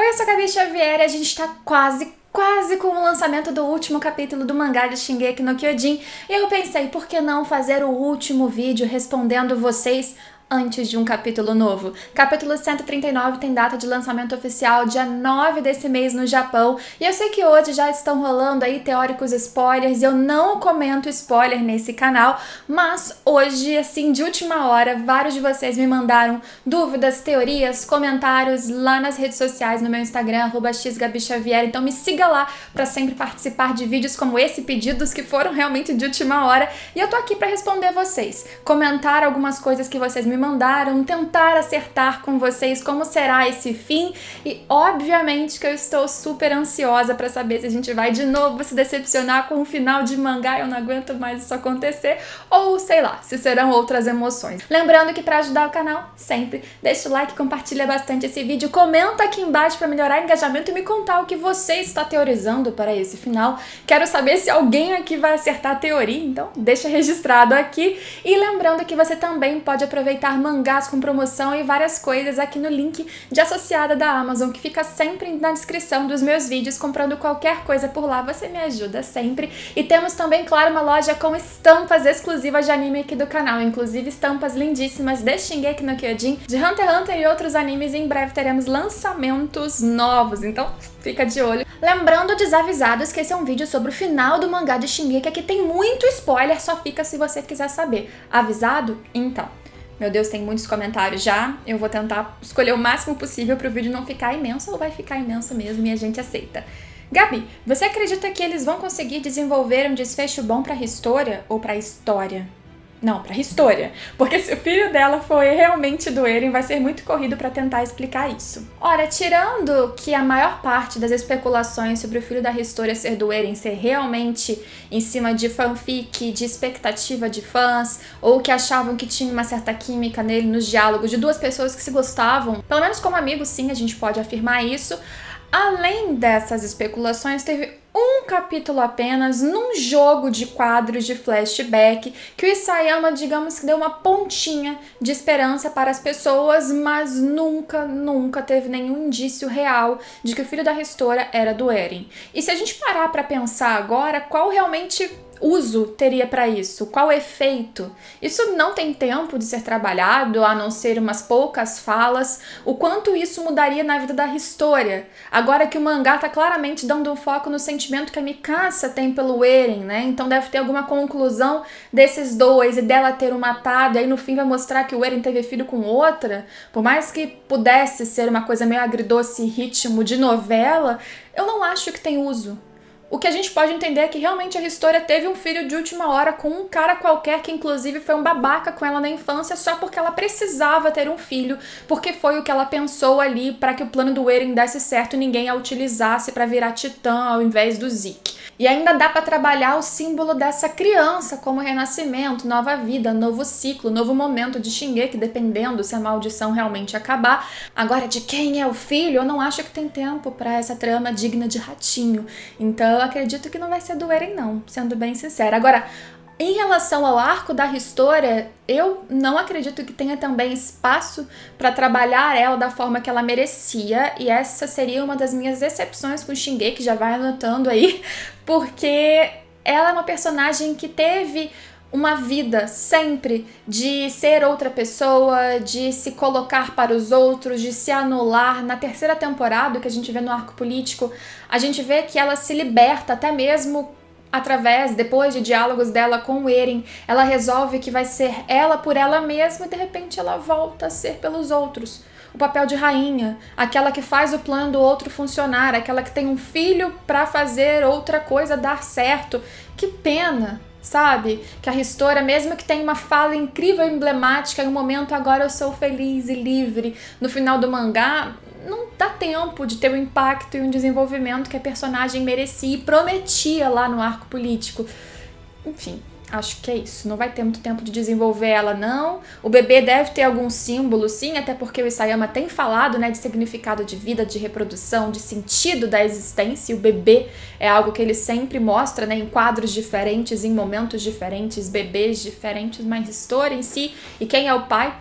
Oi, eu sou a Gabi Xavier e a gente tá quase com o lançamento do último capítulo do mangá de Shingeki no Kyojin. E eu pensei, por que não fazer o último vídeo respondendo vocês antes de um capítulo novo? Capítulo 139 tem data de lançamento oficial dia 9 desse mês no Japão. E eu sei que hoje já estão rolando aí teóricos spoilers e eu não comento spoiler nesse canal, mas hoje, assim, de última hora, vários de vocês me mandaram dúvidas, teorias, comentários lá nas redes sociais, no meu Instagram, @xgabixavier. Então me siga lá pra sempre participar de vídeos como esse, pedidos que foram realmente de última hora. E eu tô aqui pra responder vocês, comentar algumas coisas que vocês me mandaram, tentar acertar com vocês como será esse fim e obviamente que eu estou super ansiosa pra saber se a gente vai de novo se decepcionar com o final de mangá, eu não aguento mais isso acontecer, ou sei lá, se serão outras emoções. Lembrando que pra ajudar o canal, sempre deixa o like, compartilha bastante esse vídeo, comenta aqui embaixo pra melhorar o engajamento e me contar o que você está teorizando para esse final. Quero saber se alguém aqui vai acertar a teoria, então deixa registrado aqui. E lembrando que você também pode aproveitar mangás com promoção e várias coisas aqui no link de associada da Amazon, que fica sempre na descrição dos meus vídeos. Comprando qualquer coisa por lá, você me ajuda sempre. E temos também, claro, uma loja com estampas exclusivas de anime aqui do canal, inclusive estampas lindíssimas de Shingeki no Kyojin, de Hunter x Hunter e outros animes. E em breve teremos lançamentos novos, então fica de olho. Lembrando, desavisados, que esse é um vídeo sobre o final do mangá de Shingeki, aqui tem muito spoiler, só fica se você quiser saber. Avisado? Então. Meu Deus, tem muitos comentários já. Eu vou tentar escolher o máximo possível para o vídeo não ficar imenso, ou vai ficar imenso mesmo e a gente aceita. Gabi, você acredita que eles vão conseguir desenvolver um desfecho bom para a história ou para a história? Não, pra Historia, porque se o filho dela foi realmente do Eren, vai ser muito corrido pra tentar explicar isso. Ora, tirando que a maior parte das especulações sobre o filho da Historia ser do Eren ser realmente em cima de fanfic, de expectativa de fãs, ou que achavam que tinha uma certa química nele nos diálogos de duas pessoas que se gostavam, pelo menos como amigos, sim, a gente pode afirmar isso. Além dessas especulações, teve um capítulo apenas num jogo de quadros de flashback que o Isayama, digamos que deu uma pontinha de esperança para as pessoas, mas nunca teve nenhum indício real de que o filho da Historia era do Eren. E se a gente parar para pensar agora, qual realmente uso teria para isso? Qual efeito? Isso não tem tempo de ser trabalhado, a não ser umas poucas falas. O quanto isso mudaria na vida da Historia? Agora que o mangá tá claramente dando um foco no sentimento que a Mikasa tem pelo Eren, né? Então deve ter alguma conclusão desses dois e dela ter o matado, e aí no fim vai mostrar que o Eren teve filho com outra. Por mais que pudesse ser uma coisa meio agridoce, ritmo de novela, eu não acho que tem uso. O que a gente pode entender é que realmente a Historia teve um filho de última hora com um cara qualquer que inclusive foi um babaca com ela na infância só porque ela precisava ter um filho, porque foi o que ela pensou ali para que o plano do Eren desse certo e ninguém a utilizasse para virar titã ao invés do Zeke. E ainda dá para trabalhar o símbolo dessa criança como renascimento, nova vida, novo ciclo, novo momento de Shingeki, dependendo se a maldição realmente acabar. Agora, de quem é o filho, eu não acho que tem tempo para essa trama digna de ratinho. Então eu acredito que não vai ser do Eren não, sendo bem sincera. Agora, em relação ao arco da Historia, eu não acredito que tenha também espaço para trabalhar ela da forma que ela merecia, e essa seria uma das minhas decepções com Shingeki, já vai anotando aí, porque ela é uma personagem que teve uma vida sempre de ser outra pessoa, de se colocar para os outros, de se anular. Na terceira temporada, que a gente vê no arco político, a gente vê que ela se liberta até mesmo depois de diálogos dela com o Eren, ela resolve que vai ser ela por ela mesma e de repente ela volta a ser pelos outros. O papel de rainha, aquela que faz o plano do outro funcionar, aquela que tem um filho pra fazer outra coisa dar certo. Que pena, sabe? Que a Historia, mesmo que tenha uma fala incrível e emblemática em um momento, agora eu sou feliz e livre, no final do mangá, não dá tempo de ter o impacto e um desenvolvimento que a personagem merecia e prometia lá no arco político. Enfim, acho que é isso. Não vai ter muito tempo de desenvolver ela, não. O bebê deve ter algum símbolo, sim, até porque o Isayama tem falado, né, de significado de vida, de reprodução, de sentido da existência. E o bebê é algo que ele sempre mostra, né, em quadros diferentes, em momentos diferentes, bebês diferentes, mas a história em si e quem é o pai,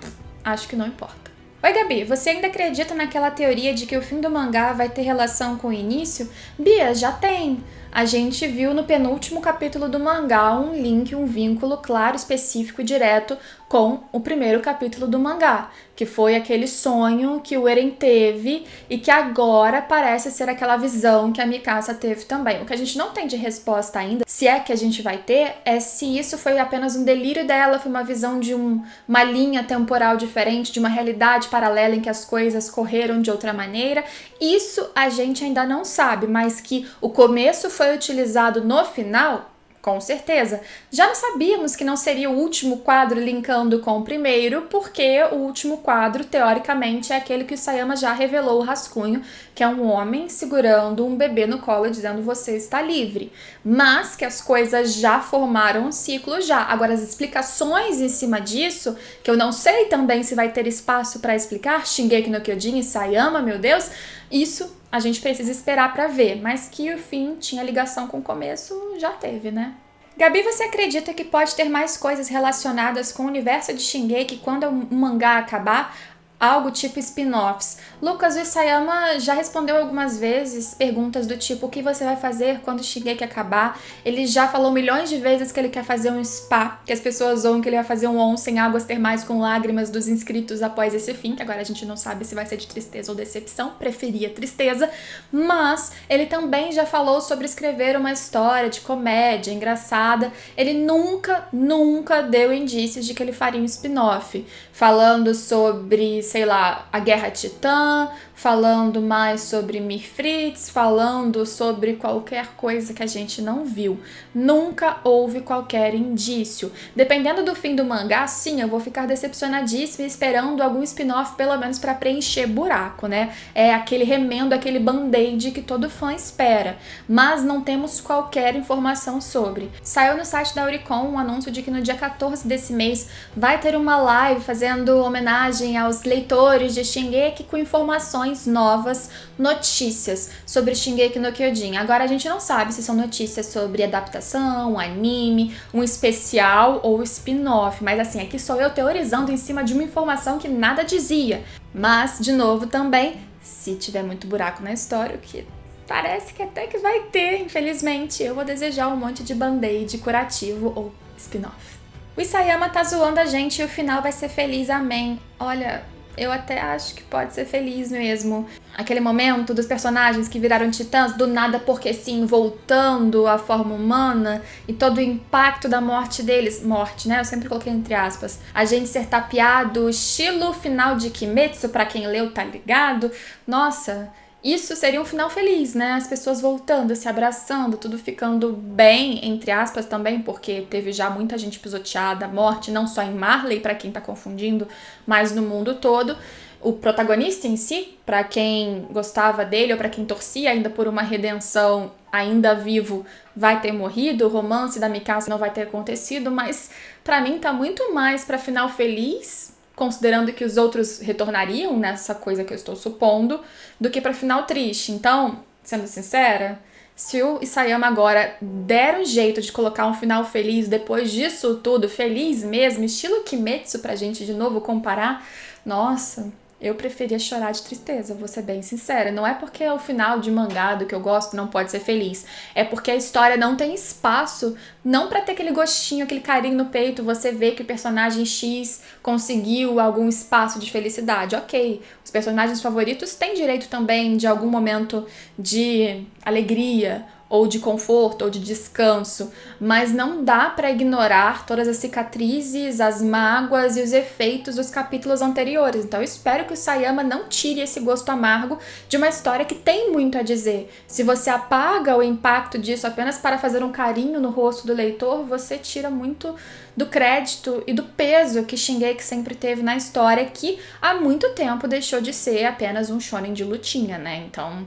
acho que não importa. Oi, Gabi, você ainda acredita naquela teoria de que o fim do mangá vai ter relação com o início? Bia, já tem. A gente viu no penúltimo capítulo do mangá um link, um vínculo claro, específico e direto com o primeiro capítulo do mangá, que foi aquele sonho que o Eren teve e que agora parece ser aquela visão que a Mikasa teve também. O que a gente não tem de resposta ainda, se é que a gente vai ter, é se isso foi apenas um delírio dela, foi uma visão de uma linha temporal diferente, de uma realidade paralela em que as coisas correram de outra maneira. Isso a gente ainda não sabe, mas que o começo foi utilizado no final, com certeza. Já não sabíamos que não seria o último quadro linkando com o primeiro, porque o último quadro, teoricamente, é aquele que o Sayama já revelou o rascunho, que é um homem segurando um bebê no colo dizendo você está livre. Mas que as coisas já formaram um ciclo já. Agora, as explicações em cima disso, que eu não sei também se vai ter espaço para explicar, Shingeki no Kyojin e Sayama, meu Deus, isso a gente precisa esperar pra ver, mas que o fim tinha ligação com o começo, já teve, né? Gabi, você acredita que pode ter mais coisas relacionadas com o universo de Shingeki quando o mangá acabar? Algo tipo spin-offs. Lucas, o Isayama já respondeu algumas vezes perguntas do tipo: o que você vai fazer quando o Shingeki acabar? Ele já falou milhões de vezes que ele quer fazer um spa, que as pessoas zoam que ele vai fazer um onsen, águas termais com lágrimas dos inscritos após esse fim, que agora a gente não sabe se vai ser de tristeza ou decepção, preferia tristeza, mas ele também já falou sobre escrever uma história de comédia engraçada. Ele nunca deu indícios de que ele faria um spin-off, falando sobre, sei lá, a Guerra Titã, falando mais sobre Mifrits, falando sobre qualquer coisa que a gente não viu. Nunca houve qualquer indício. Dependendo do fim do mangá, sim, eu vou ficar decepcionadíssima esperando algum spin-off, pelo menos para preencher buraco, né? É aquele remendo, aquele band-aid que todo fã espera. Mas não temos qualquer informação sobre. Saiu no site da Oricon um anúncio de que no dia 14 desse mês vai ter uma live fazendo homenagem aos leitores de Shingeki com informações novas, notícias sobre Shingeki no Kyojin. Agora a gente não sabe se são notícias sobre adaptação, anime, um especial ou spin-off, mas assim, aqui sou eu teorizando em cima de uma informação que nada dizia. Mas, de novo, também, se tiver muito buraco na história, o que parece que até que vai ter, infelizmente, eu vou desejar um monte de band-aid curativo ou spin-off. O Isayama tá zoando a gente e o final vai ser feliz, amém. Olha, eu até acho que pode ser feliz mesmo. Aquele momento dos personagens que viraram titãs, do nada porque sim, voltando à forma humana, e todo o impacto da morte deles. Morte, né? Eu sempre coloquei entre aspas. A gente ser tapeado, estilo final de Kimetsu, pra quem leu tá ligado. Nossa, isso seria um final feliz, né? As pessoas voltando, se abraçando, tudo ficando bem, entre aspas também, porque teve já muita gente pisoteada, morte, não só em Marley, pra quem tá confundindo, mas no mundo todo. O protagonista em si, pra quem gostava dele ou pra quem torcia ainda por uma redenção ainda vivo, vai ter morrido. O romance da Mikasa não vai ter acontecido, mas pra mim tá muito mais pra final feliz, considerando que os outros retornariam nessa coisa que eu estou supondo, do que pra final triste. Então, sendo sincera, se o Isayama agora der um jeito de colocar um final feliz depois disso tudo, feliz mesmo, estilo Kimetsu pra gente de novo comparar, nossa, eu preferia chorar de tristeza, vou ser bem sincera. Não é porque o final de mangá do que eu gosto não pode ser feliz. É porque a história não tem espaço, não pra ter aquele gostinho, aquele carinho no peito, você vê que o personagem X conseguiu algum espaço de felicidade. Ok, os personagens favoritos têm direito também de algum momento de alegria, ou de conforto, ou de descanso, mas não dá pra ignorar todas as cicatrizes, as mágoas e os efeitos dos capítulos anteriores. Então eu espero que o Sayama não tire esse gosto amargo de uma história que tem muito a dizer. Se você apaga o impacto disso apenas para fazer um carinho no rosto do leitor, você tira muito do crédito e do peso que Shingeki sempre teve na história, que há muito tempo deixou de ser apenas um shonen de lutinha, né? Então,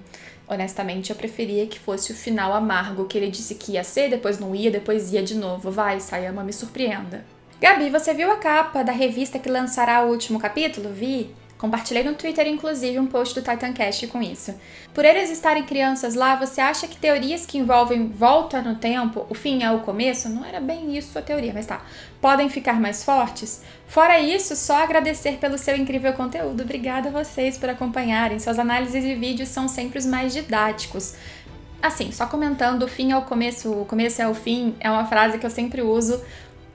honestamente, eu preferia que fosse o final amargo que ele disse que ia ser, depois não ia, depois ia de novo. Vai, Sayama, me surpreenda. Gabi, você viu a capa da revista que lançará o último capítulo? Vi. Compartilhei no Twitter, inclusive, um post do Titancast com isso. Por eles estarem crianças lá, você acha que teorias que envolvem volta no tempo, o fim é o começo? Não era bem isso a teoria, mas tá. Podem ficar mais fortes? Fora isso, só agradecer pelo seu incrível conteúdo. Obrigada a vocês por acompanharem. Suas análises e vídeos são sempre os mais didáticos. Assim, só comentando, o fim é o começo é o fim, é uma frase que eu sempre uso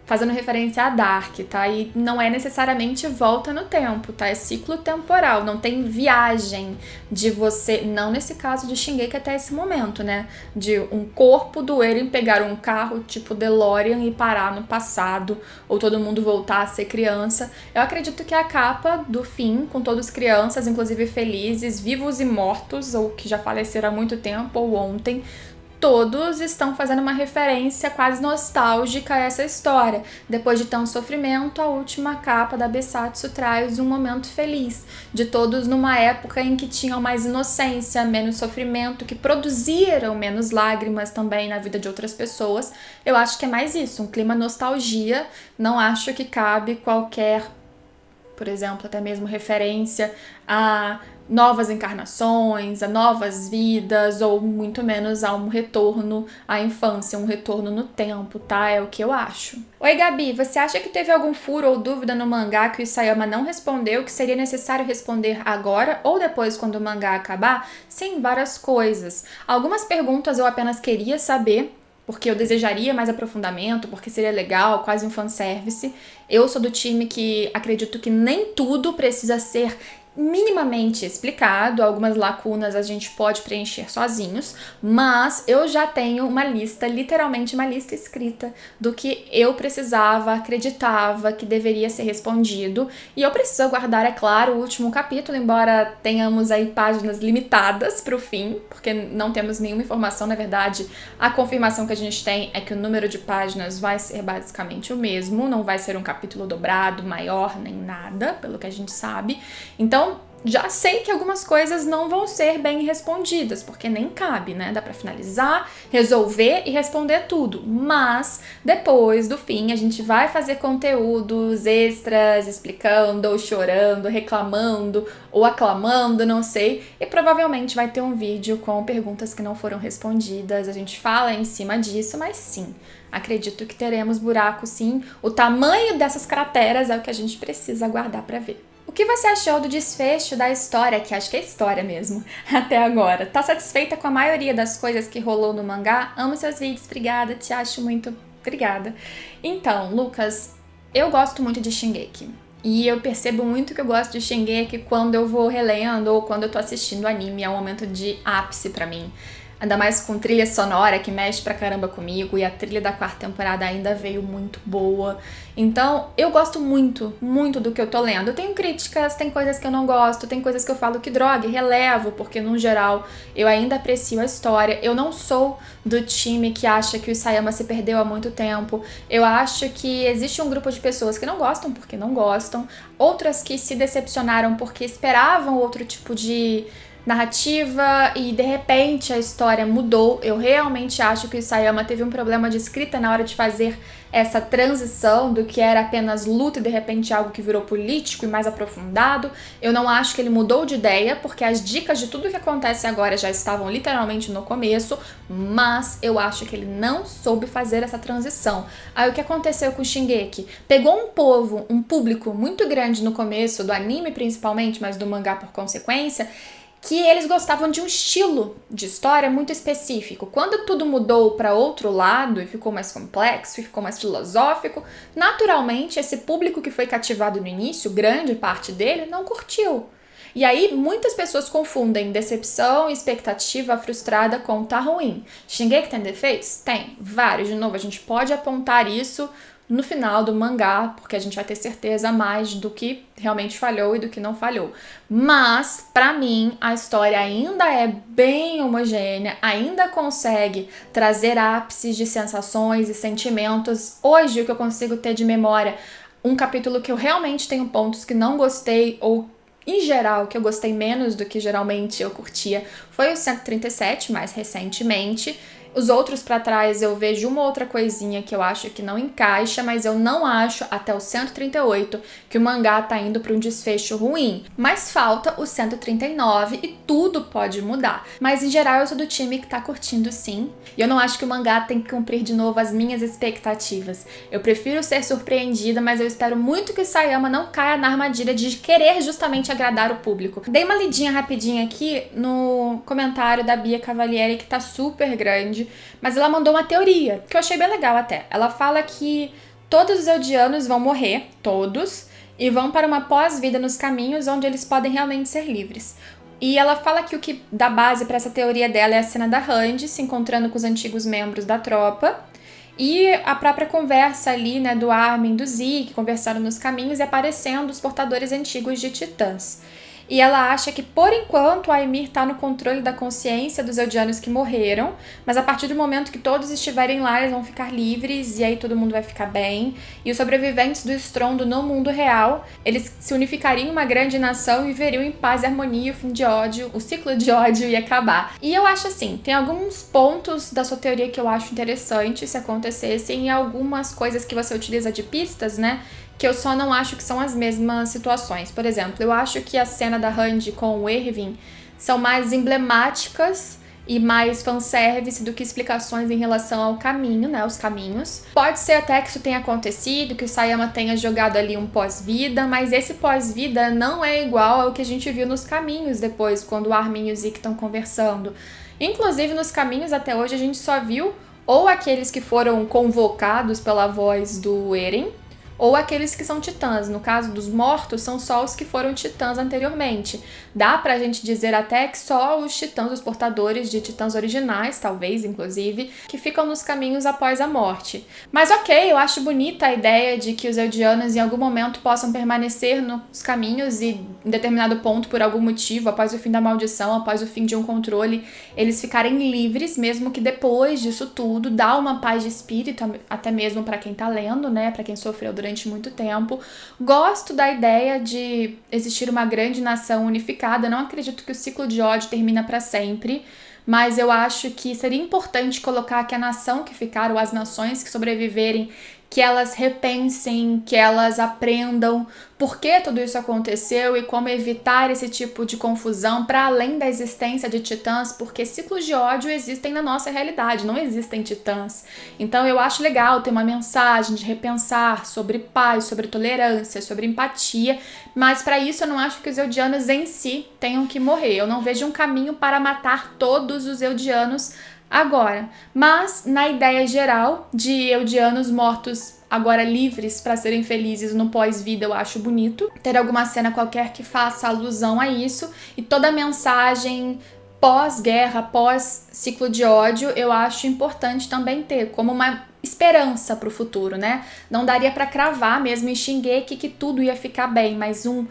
fazendo referência a Dark, tá? E não é necessariamente volta no tempo, tá? É ciclo temporal, não tem viagem de você, não nesse caso de Shingeki até esse momento, né? De um corpo doer em pegar um carro tipo DeLorean e parar no passado, ou todo mundo voltar a ser criança. Eu acredito que a capa do fim, com todos crianças, inclusive felizes, vivos e mortos, ou que já faleceram há muito tempo, ou ontem, todos estão fazendo uma referência quase nostálgica a essa história. Depois de tanto sofrimento, a última capa da Besatsu traz um momento feliz, de todos numa época em que tinham mais inocência, menos sofrimento, que produziram menos lágrimas também na vida de outras pessoas. Eu acho que é mais isso, um clima nostalgia. Não acho que cabe qualquer, por exemplo, até mesmo referência a novas encarnações, a novas vidas, ou muito menos a um retorno à infância, um retorno no tempo, tá? É o que eu acho. Oi, Gabi, você acha que teve algum furo ou dúvida no mangá que o Isayama não respondeu, que seria necessário responder agora ou depois quando o mangá acabar? Sim, várias coisas. Algumas perguntas eu apenas queria saber, porque eu desejaria mais aprofundamento, porque seria legal, quase um fanservice. Eu sou do time que acredito que nem tudo precisa ser minimamente explicado, algumas lacunas a gente pode preencher sozinhos, mas eu já tenho uma lista, literalmente uma lista escrita do que eu precisava, acreditava que deveria ser respondido, e eu preciso aguardar, é claro, o último capítulo, embora tenhamos aí páginas limitadas para o fim, porque não temos nenhuma informação, na verdade, a confirmação que a gente tem é que o número de páginas vai ser basicamente o mesmo, não vai ser um capítulo dobrado, maior, nem nada, pelo que a gente sabe. Então, já sei que algumas coisas não vão ser bem respondidas, porque nem cabe, né? Dá pra finalizar, resolver e responder tudo. Mas, depois do fim, a gente vai fazer conteúdos extras, explicando, ou chorando, reclamando, ou aclamando, não sei. E provavelmente vai ter um vídeo com perguntas que não foram respondidas. A gente fala em cima disso, mas sim, acredito que teremos buraco sim. O tamanho dessas crateras é o que a gente precisa aguardar pra ver. O que você achou do desfecho da história, que acho que é história mesmo, até agora? Tá satisfeita com a maioria das coisas que rolou no mangá? Amo seus vídeos, obrigada, te acho muito, obrigada. Então, Lucas, eu gosto muito de Shingeki. E eu percebo muito que eu gosto de Shingeki quando eu vou relendo ou quando eu tô assistindo anime, é um momento de ápice pra mim. Ainda mais com trilha sonora que mexe pra caramba comigo, e a trilha da 4ª temporada ainda veio muito boa. Então, eu gosto muito, muito do que eu tô lendo. Eu tenho críticas, tem coisas que eu não gosto, tem coisas que eu falo que droga, relevo, porque no geral eu ainda aprecio a história. Eu não sou do time que acha que o Isayama se perdeu há muito tempo. Eu acho que existe um grupo de pessoas que não gostam porque não gostam, outras que se decepcionaram porque esperavam outro tipo de narrativa e de repente a história mudou. Eu realmente acho que o Isayama teve um problema de escrita na hora de fazer essa transição do que era apenas luta e de repente algo que virou político e mais aprofundado. Eu não acho que ele mudou de ideia, porque as dicas de tudo que acontece agora já estavam literalmente no começo, mas eu acho que ele não soube fazer essa transição. Aí o que aconteceu com o Shingeki? Pegou um público muito grande no começo, do anime principalmente, mas do mangá por consequência, que eles gostavam de um estilo de história muito específico. Quando tudo mudou para outro lado e ficou mais complexo e ficou mais filosófico, naturalmente esse público que foi cativado no início, grande parte dele, não curtiu. E aí muitas pessoas confundem decepção e expectativa frustrada com tá ruim. Shingeki tem defeitos? Tem, vários. De novo, a gente pode apontar isso no final do mangá, porque a gente vai ter certeza mais do que realmente falhou e do que não falhou. Mas, pra mim, a história ainda é bem homogênea, ainda consegue trazer ápices de sensações e sentimentos. Hoje, o que eu consigo ter de memória, um capítulo que eu realmente tenho pontos que não gostei, ou em geral, que eu gostei menos do que geralmente eu curtia, foi o 137, mais recentemente. Os outros pra trás eu vejo uma outra coisinha que eu acho que não encaixa, mas eu não acho até o 138 que o mangá tá indo pra um desfecho ruim. Mas falta o 139 e tudo pode mudar. Mas em geral eu sou do time que tá curtindo sim. E eu não acho que o mangá tem que cumprir de novo as minhas expectativas. Eu prefiro ser surpreendida, mas eu espero muito que o Sayama não caia na armadilha de querer justamente agradar o público. Dei uma lidinha rapidinha aqui no comentário da Bia Cavalieri, que tá super grande, mas ela mandou uma teoria, que eu achei bem legal até. Ela fala que todos os eldianos vão morrer, todos, e vão para uma pós-vida nos caminhos onde eles podem realmente ser livres. E ela fala que o que dá base para essa teoria dela é a cena da Randy se encontrando com os antigos membros da tropa, e a própria conversa ali, né, do Armin e do Zeke, conversando nos caminhos e aparecendo os portadores antigos de titãs. E ela acha que, por enquanto, a Ymir tá no controle da consciência dos eldianos que morreram, mas a partir do momento que todos estiverem lá, eles vão ficar livres e aí todo mundo vai ficar bem. E os sobreviventes do estrondo no mundo real, eles se unificariam em uma grande nação e viveriam em paz e harmonia, e o fim de ódio, o ciclo de ódio ia acabar. E eu acho assim, tem alguns pontos da sua teoria que eu acho interessante se acontecessem e algumas coisas que você utiliza de pistas, né? Que eu só não acho que são as mesmas situações. Por exemplo, eu acho que a cena da Randy com o Erwin são mais emblemáticas e mais fanservice do que explicações em relação ao caminho, né, os caminhos. Pode ser até que isso tenha acontecido, que o Sayama tenha jogado ali um pós-vida, mas esse pós-vida não é igual ao que a gente viu nos caminhos depois, quando o Armin e o Zeke estão conversando. Inclusive, nos caminhos até hoje a gente só viu ou aqueles que foram convocados pela voz do Eren, ou aqueles que são titãs. No caso dos mortos, são só os que foram titãs anteriormente. Dá pra gente dizer até que só os titãs, os portadores de titãs originais, talvez, inclusive, que ficam nos caminhos após a morte. Mas ok, eu acho bonita a ideia de que os eldianos em algum momento possam permanecer nos caminhos e em determinado ponto, por algum motivo, após o fim da maldição, após o fim de um controle, eles ficarem livres, mesmo que depois disso tudo, dá uma paz de espírito, até mesmo pra quem tá lendo, né, pra quem sofreu durante muito tempo. Gosto da ideia de existir uma grande nação unificada. Não acredito que o ciclo de ódio termina para sempre, mas eu acho que seria importante colocar que a nação que ficar, ou as nações que sobreviverem, que elas repensem, que elas aprendam por que tudo isso aconteceu e como evitar esse tipo de confusão para além da existência de titãs, porque ciclos de ódio existem na nossa realidade, não existem titãs. Então eu acho legal ter uma mensagem de repensar sobre paz, sobre tolerância, sobre empatia, mas para isso eu não acho que os eldianos em si tenham que morrer. Eu não vejo um caminho para matar todos os eldianos agora, mas na ideia geral de eldianos mortos agora livres para serem felizes no pós-vida, eu acho bonito ter alguma cena qualquer que faça alusão a isso, e toda a mensagem pós-guerra, pós-ciclo de ódio, eu acho importante também ter como uma esperança para o futuro, né? Não daria para cravar mesmo em Shingeki que tudo ia ficar bem, mas um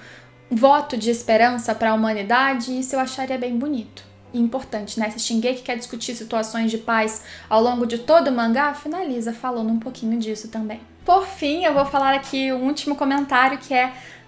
voto de esperança para a humanidade, isso eu acharia bem bonito. E importante, né? Se Shingeki quer discutir situações de paz ao longo de todo o mangá, finaliza falando um pouquinho disso também. Por fim, eu vou falar aqui um último comentário que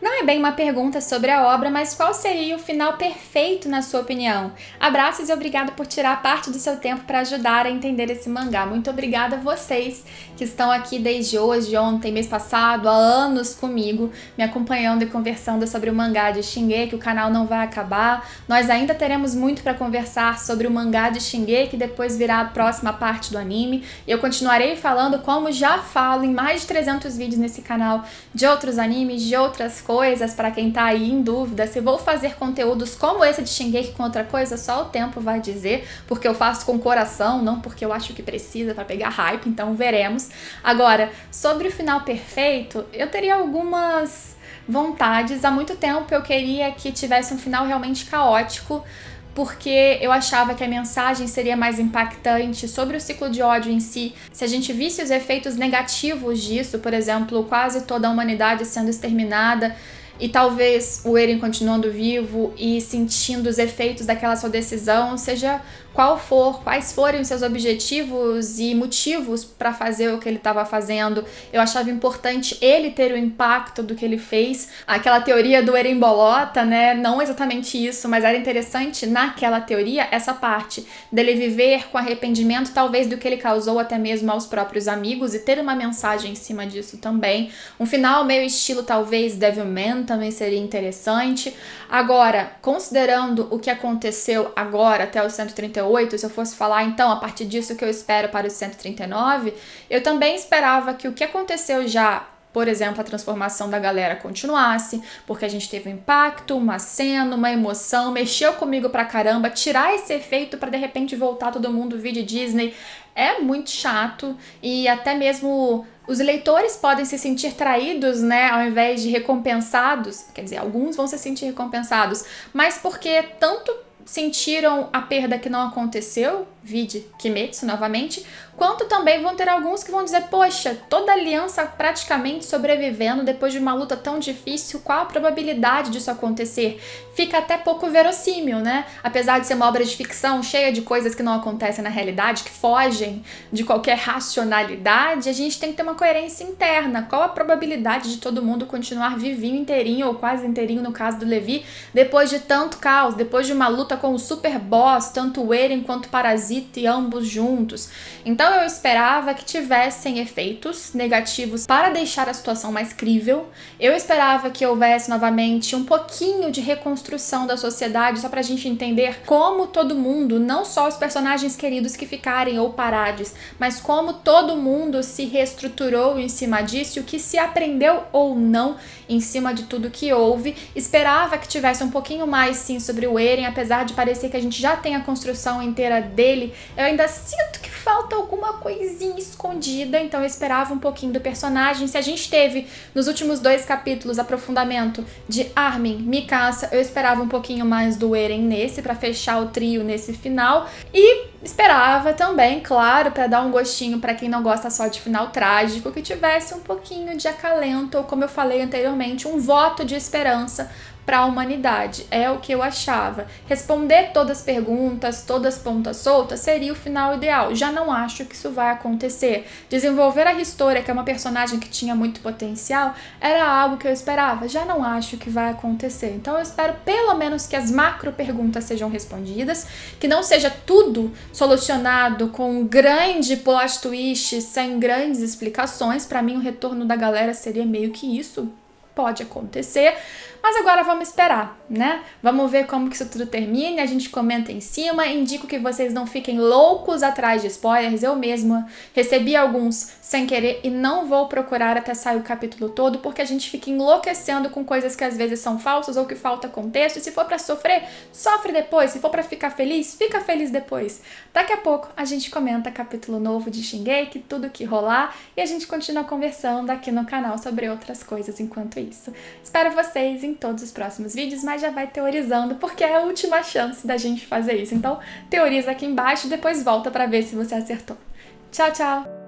não é bem uma pergunta sobre a obra, mas qual seria o final perfeito na sua opinião? Abraços e obrigada por tirar parte do seu tempo para ajudar a entender esse mangá. Muito obrigada a vocês que estão aqui desde hoje, ontem, mês passado, há anos comigo, me acompanhando e conversando sobre o mangá de Shingeki. O canal não vai acabar. Nós ainda teremos muito para conversar sobre o mangá de Shingeki, depois virá a próxima parte do anime. E eu continuarei falando, como já falo em mais de 300 vídeos nesse canal, de outros animes, de outras coisas, para quem tá aí em dúvida se vou fazer conteúdos como esse de Shingeki com outra coisa, só o tempo vai dizer, porque eu faço com coração, não porque eu acho que precisa para pegar hype, então veremos. Agora, sobre o final perfeito, eu teria algumas vontades. Há muito tempo eu queria que tivesse um final realmente caótico, porque eu achava que a mensagem seria mais impactante sobre o ciclo de ódio em si, se a gente visse os efeitos negativos disso, por exemplo, quase toda a humanidade sendo exterminada. e talvez o Eren continuando vivo e sentindo os efeitos daquela sua decisão, seja quais forem os seus objetivos e motivos para fazer o que ele estava fazendo. Eu achava importante ele ter o impacto do que ele fez. Aquela teoria do Eren Bolota, né? Não exatamente isso, mas era interessante naquela teoria essa parte dele viver com arrependimento, talvez do que ele causou até mesmo aos próprios amigos, e ter uma mensagem em cima disso também. Um final meio estilo talvez Devilman também seria interessante. Agora, considerando o que aconteceu agora até o 138, se eu fosse falar então a partir disso que eu espero para o 139, eu também esperava que o que aconteceu já, por exemplo, a transformação da galera continuasse, porque a gente teve um impacto, uma cena, uma emoção, mexeu comigo pra caramba. Tirar esse efeito pra de repente voltar todo mundo vir de Disney é muito chato, e até mesmo os leitores podem se sentir traídos, né, ao invés de recompensados. Quer dizer, alguns vão se sentir recompensados, mas porque tanto sentiram a perda que não aconteceu, vide Kimetsu novamente, quanto também vão ter alguns que vão dizer, poxa, toda a aliança praticamente sobrevivendo depois de uma luta tão difícil, qual a probabilidade disso acontecer? Fica até pouco verossímil, né? Apesar de ser uma obra de ficção cheia de coisas que não acontecem na realidade, que fogem de qualquer racionalidade, a gente tem que ter uma coerência interna. Qual a probabilidade de todo mundo continuar vivinho inteirinho, ou quase inteirinho no caso do Levi, depois de tanto caos, depois de uma luta com o super boss, tanto o Eren quanto o Parasita e ambos juntos? Então eu esperava que tivessem efeitos negativos para deixar a situação mais crível. Eu esperava que houvesse novamente um pouquinho de reconstrução da sociedade, só pra gente entender como todo mundo, não só os personagens queridos que ficarem ou parades, mas como todo mundo se reestruturou em cima disso, o que se aprendeu ou não em cima de tudo que houve. Esperava que tivesse um pouquinho mais sim sobre o Eren, apesar de parecer que a gente já tem a construção inteira dele, eu ainda sinto que falta alguma coisinha escondida, então eu esperava um pouquinho do personagem. Se a gente teve nos últimos 2 capítulos aprofundamento de Armin, Mikasa, eu esperava um pouquinho mais do Eren nesse, pra fechar o trio nesse final, e esperava também, claro, pra dar um gostinho pra quem não gosta só de final trágico, que tivesse um pouquinho de acalento, ou como eu falei anteriormente, um voto de esperança para a humanidade. É o que eu achava. Responder todas as perguntas, todas as pontas soltas, seria o final ideal. Já não acho que isso vai acontecer. Desenvolver a Historia, que é uma personagem que tinha muito potencial, era algo que eu esperava. Já não acho que vai acontecer. Então eu espero pelo menos que as macro perguntas sejam respondidas, que não seja tudo solucionado com um grande plot twist, sem grandes explicações. Para mim o retorno da galera seria meio que isso. Pode acontecer, mas agora vamos esperar, né? Vamos ver como que isso tudo termine, a gente comenta em cima, indico que vocês não fiquem loucos atrás de spoilers. Eu mesma recebi alguns sem querer e não vou procurar até sair o capítulo todo, porque a gente fica enlouquecendo com coisas que às vezes são falsas ou que falta contexto, e se for pra sofrer, sofre depois, se for pra ficar feliz, fica feliz depois. Daqui a pouco a gente comenta capítulo novo de Shingeki, tudo que rolar, e a gente continua conversando aqui no canal sobre outras coisas enquanto isso. Espero vocês em todos os próximos vídeos, mas já vai teorizando, porque é a última chance da gente fazer isso. Então, teoriza aqui embaixo e depois volta pra ver se você acertou. Tchau, tchau!